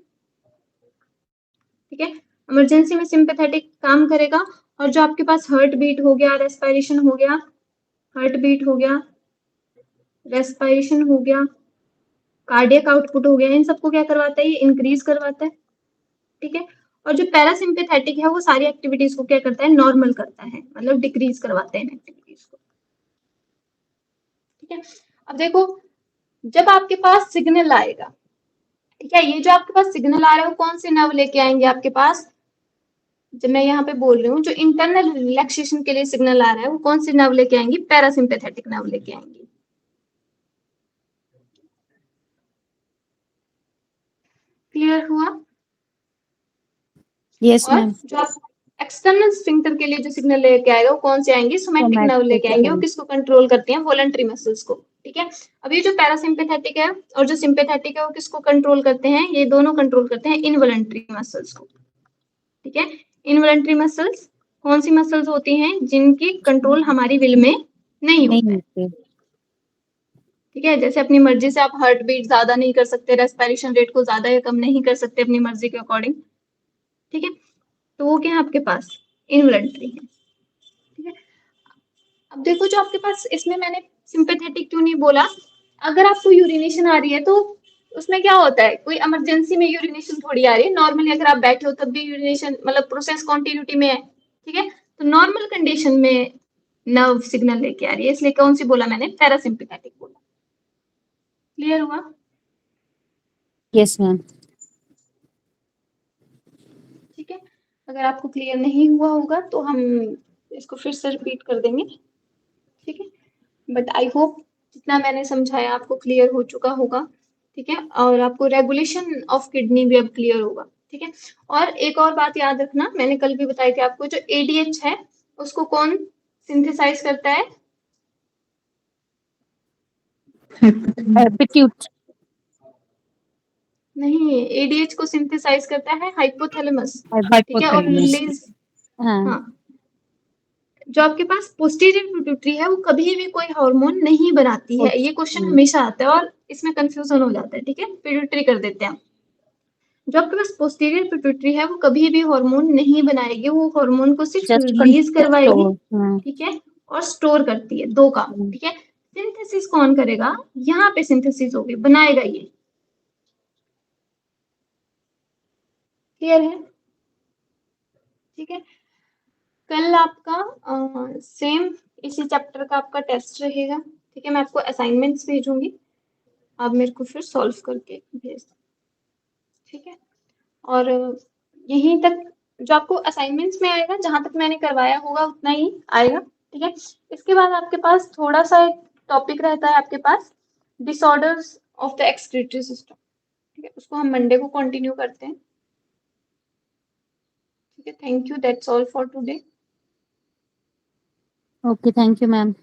ठीक है। इमरजेंसी में सिंपैथेटिक काम करेगा, और जो आपके पास हार्ट बीट हो गया, रेस्पिरेशन हो गया, हार्ट बीट हो गया, रेस्पिरेशन हो गया, कार्डियक आउटपुट हो गया, इन सबको क्या करवाता है, ये इंक्रीज करवाता है, ठीक है। और जो पैरासिम्पैथेटिक है वो सारी एक्टिविटीज को क्या करता है, नॉर्मल करता है, मतलब डिक्रीज करवाते हैं एक्टिविटीज को, ठीक है। अब देखो, जब आपके पास सिग्नल आएगा, ठीक है, ये जो आपके पास सिग्नल आ रहा है वो कौन से नर्व लेके आएंगे आपके पास, जब मैं यहाँ पे बोल रही हूँ जो इंटरनल रिलैक्सेशन के लिए सिग्नल आ रहा है वो कौन से नर्व लेके आएंगी, पैरासिम्पैथेटिक नर्व लेके आएंगी। क्लियर हुआ? यस और मैम। जो आप एक्सटर्नल स्फिंक्टर के लिए जो सिग्नल लेके आएगा वो कौन से आएंगे, सोमैटिक नर्व लेके आएंगे, वो किसको कंट्रोल करती हैं, वॉलंटरी मसल्स को, ठीक है। अब ये जो पैरासिम्पैथेटिक है और जो सिंपैथेटिक है वो किसको कंट्रोल करते हैं, ये दोनों कंट्रोल करते हैं इनवॉलंटरी मसल्स को, ठीक है। इनवॉलंटरी मसल्स कौन सी मसल्स होती हैं, जिनकी कंट्रोल हमारी विल में नहीं होता है, होते। ठीक है। जैसे अपनी मर्जी से आप हार्ट बीट ज्यादा नहीं कर सकते, रेस्पिरेशन रेट को ज्यादा या कम नहीं कर सकते अपनी मर्जी के अकॉर्डिंग, ठीक है। तो वो क्या है आपके पास, इनवॉलंटरी है, ठीक है। अब देखो जो आपके पास, इसमें मैंने सिंपैथेटिक क्यों नहीं बोला, अगर आपको यूरिनेशन आ रही है तो उसमें क्या होता है, कोई इमरजेंसी में यूरिनेशन थोड़ी आ रही है, नॉर्मली अगर आप बैठे हो तब भी यूरिनेशन मतलब प्रोसेस कॉन्टिन्यूटी में है, ठीक है। तो नॉर्मल कंडीशन में नर्व सिग्नल लेके आ रही है, इसलिए कौन सी बोला मैंने, पैरासिम्पैथेटिक बोला। क्लियर हुआ? Yes ma'am. ठीक है। अगर आपको क्लियर नहीं हुआ होगा तो हम इसको फिर से रिपीट कर देंगे, ठीक है। बट आई होप जितना मैंने समझाया आपको क्लियर हो चुका होगा, ठीक है। और आपको रेगुलेशन ऑफ किडनी भी अब क्लियर होगा, ठीक है। और एक और बात याद रखना, मैंने कल भी बताई थी आपको, जो एडीएच है उसको कौन सिंथेसाइज करता है, एप्टीट्यूड। नहीं, एडीएच को सिंथेसाइज करता है हाइपोथैलेमस, ठीक है। और हाइपोथैलेमस। रिलीज, हाँ। हाँ, जो आपके पास पोस्टीरियर पिट्यूटरी है वो कभी भी कोई हार्मोन नहीं बनाती है, ये क्वेश्चन हमेशा आता है और इसमें कंफ्यूजन हो जाता है, ठीक है, पिट्यूटरी कर देते हैं। जो आपके पास पोस्टीरियर पिट्यूटरी है वो कभी भी हार्मोन नहीं बनाएगी, वो हार्मोन को सिर्फ जस्ट रिलीज करवाएगी, हाँ। ठीक है, और स्टोर करती है, दो काम, ठीक है। सिंथेसिस कौन करेगा, यहाँ पे सिंथेसिस होगी, बनाएगा ये, क्लियर है, ठीक है। कल आपका सेम इसी चैप्टर का आपका टेस्ट रहेगा, ठीक है। मैं आपको असाइनमेंट्स भेजूंगी, आप मेरे को फिर सॉल्व करके भेज दो, ठीक है। और यहीं तक जो आपको असाइनमेंट्स में आएगा, जहां तक मैंने करवाया होगा उतना ही आएगा, ठीक है। इसके बाद आपके पास थोड़ा सा एक टॉपिक रहता है आपके पास, disorders of the excretory system, ठीक है, उसको हम मंडे को कंटिन्यू करते हैं, ठीक है। Thank you, that's all for today. Okay, thank you ma'am.